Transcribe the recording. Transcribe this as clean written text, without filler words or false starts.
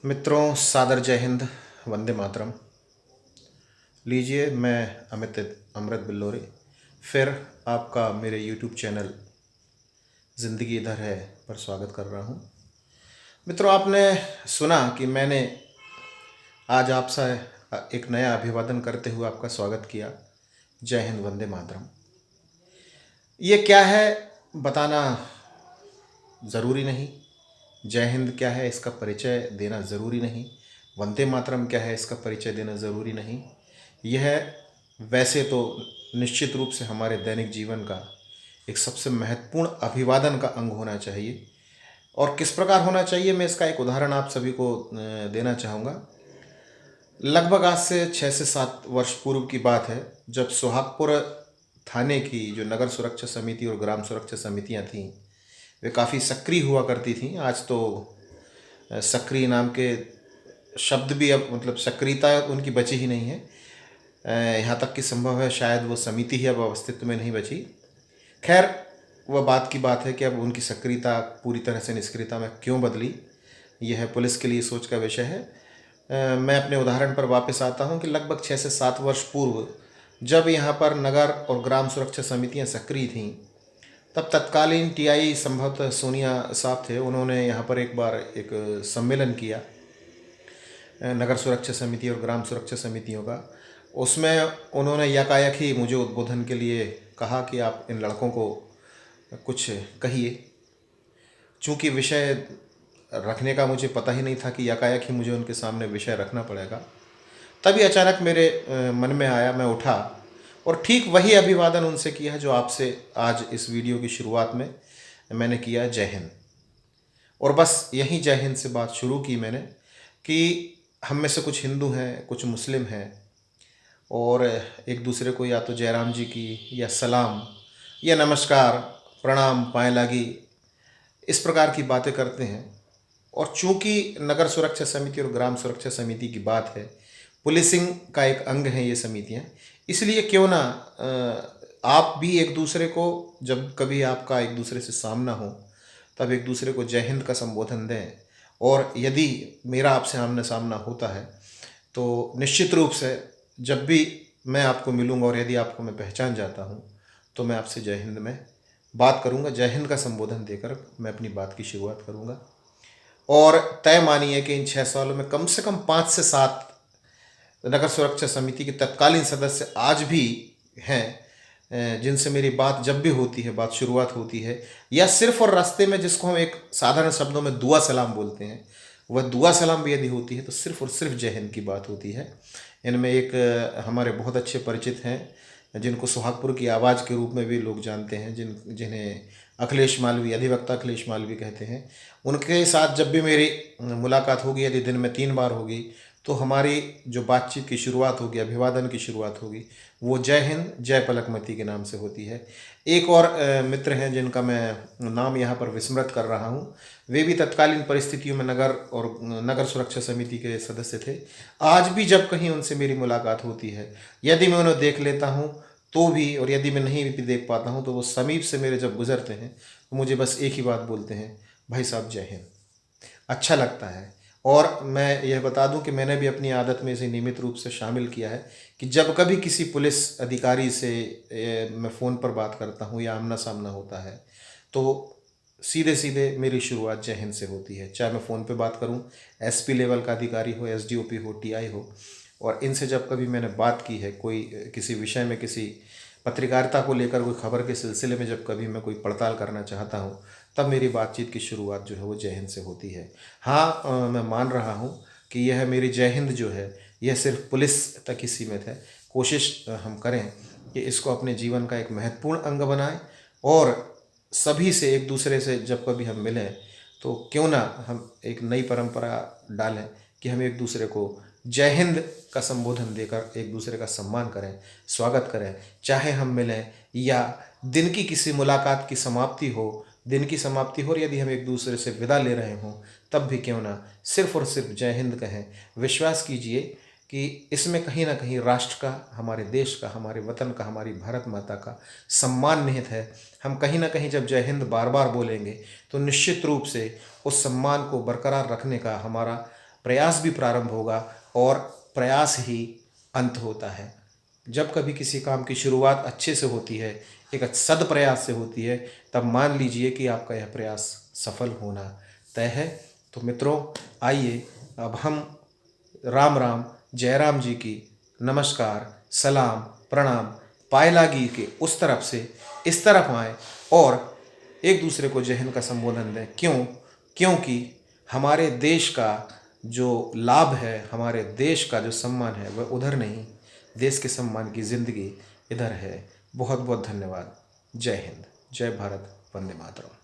मित्रों, सादर जय हिंद, वंदे मातरम। लीजिए, मैं अमृत बिल्लोरे फिर आपका मेरे यूट्यूब चैनल ज़िंदगी इधर है पर स्वागत कर रहा हूँ। मित्रों, आपने सुना कि मैंने आज आपसे एक नया अभिवादन करते हुए आपका स्वागत किया। जय हिंद, वंदे मातरम। ये क्या है बताना ज़रूरी नहीं। जय हिंद क्या है इसका परिचय देना ज़रूरी नहीं। वंदे मातरम क्या है इसका परिचय देना ज़रूरी नहीं। यह वैसे तो निश्चित रूप से हमारे दैनिक जीवन का एक सबसे महत्वपूर्ण अभिवादन का अंग होना चाहिए। और किस प्रकार होना चाहिए, मैं इसका एक उदाहरण आप सभी को देना चाहूँगा। लगभग आज से 6 से 7 वर्ष पूर्व की बात है, जब सुहागपुर थाने की जो नगर सुरक्षा समिति और ग्राम सुरक्षा समितियाँ थीं, वे काफ़ी सक्रिय हुआ करती थीं। आज तो सक्रिय नाम के शब्द भी अब मतलब सक्रियता उनकी बची ही नहीं है। यहाँ तक कि संभव है शायद वो समिति ही अब अस्तित्व में नहीं बची। खैर, वह बात की बात है कि अब उनकी सक्रियता पूरी तरह से निष्क्रियता में क्यों बदली, यह पुलिस के लिए सोच का विषय है। मैं अपने उदाहरण पर वापस आता हूँ कि लगभग 6 से 7 वर्ष पूर्व जब यहाँ पर नगर और ग्राम सुरक्षा समितियाँ सक्रिय थीं, तब तत्कालीन टीआई संभवतः सोनिया साहब थे। उन्होंने यहाँ पर एक बार एक सम्मेलन किया नगर सुरक्षा समिति और ग्राम सुरक्षा समितियों का। उसमें उन्होंने यकायक ही मुझे उद्बोधन के लिए कहा कि आप इन लड़कों को कुछ कहिए। चूँकि विषय रखने का मुझे पता ही नहीं था कि यकायक ही मुझे उनके सामने विषय रखना पड़ेगा, तभी अचानक मेरे मन में आया। मैं उठा और ठीक वही अभिवादन उनसे किया जो आपसे आज इस वीडियो की शुरुआत में मैंने किया, जय हिंद। और बस यहीं जय हिंद से बात शुरू की मैंने कि हम में से कुछ हिंदू हैं, कुछ मुस्लिम हैं, और एक दूसरे को या तो जयराम जी की या सलाम या नमस्कार, प्रणाम, पाए लागी, इस प्रकार की बातें करते हैं। और चूंकि नगर सुरक्षा समिति और ग्राम सुरक्षा समिति की बात है, पुलिसिंग का एक अंग है ये समितियाँ, इसलिए क्यों ना आप भी एक दूसरे को, जब कभी आपका एक दूसरे से सामना हो, तब एक दूसरे को जय हिंद का संबोधन दें। और यदि मेरा आपसे आमना सामना होता है तो निश्चित रूप से जब भी मैं आपको मिलूँगा और यदि आपको मैं पहचान जाता हूँ तो मैं आपसे जय हिंद में बात करूँगा, जय हिंद का संबोधन देकर मैं अपनी बात की शुरुआत करूँगा। और तय मानिए कि इन 6 सालों में कम से कम 5 से 7 नगर सुरक्षा समिति के तत्कालीन सदस्य आज भी हैं, जिनसे मेरी बात जब भी होती है, बात शुरुआत होती है, या सिर्फ और रास्ते में जिसको हम एक साधारण शब्दों में दुआ सलाम बोलते हैं, वह दुआ सलाम भी यदि होती है तो सिर्फ और सिर्फ जय हिंद की बात होती है। इनमें एक हमारे बहुत अच्छे परिचित हैं जिनको सुहागपुर की आवाज़ के रूप में भी लोग जानते हैं, जिन्हें अखिलेश मालवी, अधिवक्ता अखिलेश मालवी कहते हैं। उनके साथ जब भी मेरी मुलाकात होगी, यदि दिन में 3 बार होगी, तो हमारी जो बातचीत की शुरुआत होगी, अभिवादन की शुरुआत होगी, वो जय हिंद, जय पलकमती के नाम से होती है। एक और मित्र हैं जिनका मैं नाम यहाँ पर विस्मृत कर रहा हूँ, वे भी तत्कालीन परिस्थितियों में नगर सुरक्षा समिति के सदस्य थे। आज भी जब कहीं उनसे मेरी मुलाकात होती है, यदि मैं उन्हें देख लेता हूँ तो भी, और यदि मैं नहीं भी देख पाता हूँ तो वो समीप से मेरे जब गुजरते हैं तो मुझे बस एक ही बात बोलते हैं, भाई साहब जय हिंद। अच्छा लगता है। और मैं यह बता दूं कि मैंने भी अपनी आदत में इसे नियमित रूप से शामिल किया है कि जब कभी किसी पुलिस अधिकारी से मैं फ़ोन पर बात करता हूं या आमना सामना होता है, तो सीधे सीधे मेरी शुरुआत जय हिंद से होती है। चाहे मैं फ़ोन पे बात करूं, एसपी लेवल का अधिकारी हो, एसडीओपी हो, टीआई हो, और इनसे जब कभी मैंने बात की है, कोई किसी विषय में, किसी पत्रकारिता को लेकर कोई खबर के सिलसिले में जब कभी मैं कोई पड़ताल करना चाहता हूँ, तब मेरी बातचीत की शुरुआत जो है वो जय हिंद से होती है। हाँ, मैं मान रहा हूँ कि यह मेरी जय हिंद जो है यह सिर्फ पुलिस तक ही सीमित है। कोशिश हम करें कि इसको अपने जीवन का एक महत्वपूर्ण अंग बनाएं, और सभी से, एक दूसरे से जब कभी हम मिलें तो क्यों ना हम एक नई परंपरा डालें कि हम एक दूसरे को जय हिंद का संबोधन देकर एक दूसरे का सम्मान करें, स्वागत करें। चाहे हम मिलें या दिन की किसी मुलाकात की समाप्ति हो, दिन की समाप्ति हो, और यदि हम एक दूसरे से विदा ले रहे हों, तब भी क्यों ना सिर्फ और सिर्फ जय हिंद कहें। विश्वास कीजिए कि इसमें कहीं ना कहीं राष्ट्र का, हमारे देश का, हमारे वतन का, हमारी भारत माता का सम्मान निहित है। हम कहीं ना कहीं जब जय हिंद बार बार बोलेंगे तो निश्चित रूप से उस सम्मान को बरकरार रखने का हमारा प्रयास भी प्रारंभ होगा और प्रयास ही अंत होता है। जब कभी किसी काम की शुरुआत अच्छे से होती है, एक सदप्रयास से होती है, तब मान लीजिए कि आपका यह प्रयास सफल होना तय है। तो मित्रों, आइए अब हम राम राम जय राम जी की नमस्कार सलाम प्रणाम पाए लागी के उस तरफ से इस तरफ आएँ और एक दूसरे को जय हिंद का संबोधन दें। क्योंकि हमारे देश का जो लाभ है, हमारे देश का जो सम्मान है, वह उधर नहीं, देश के सम्मान की ज़िंदगी इधर है। बहुत बहुत धन्यवाद। जय हिंद, जय भारत, वंदे मातरम।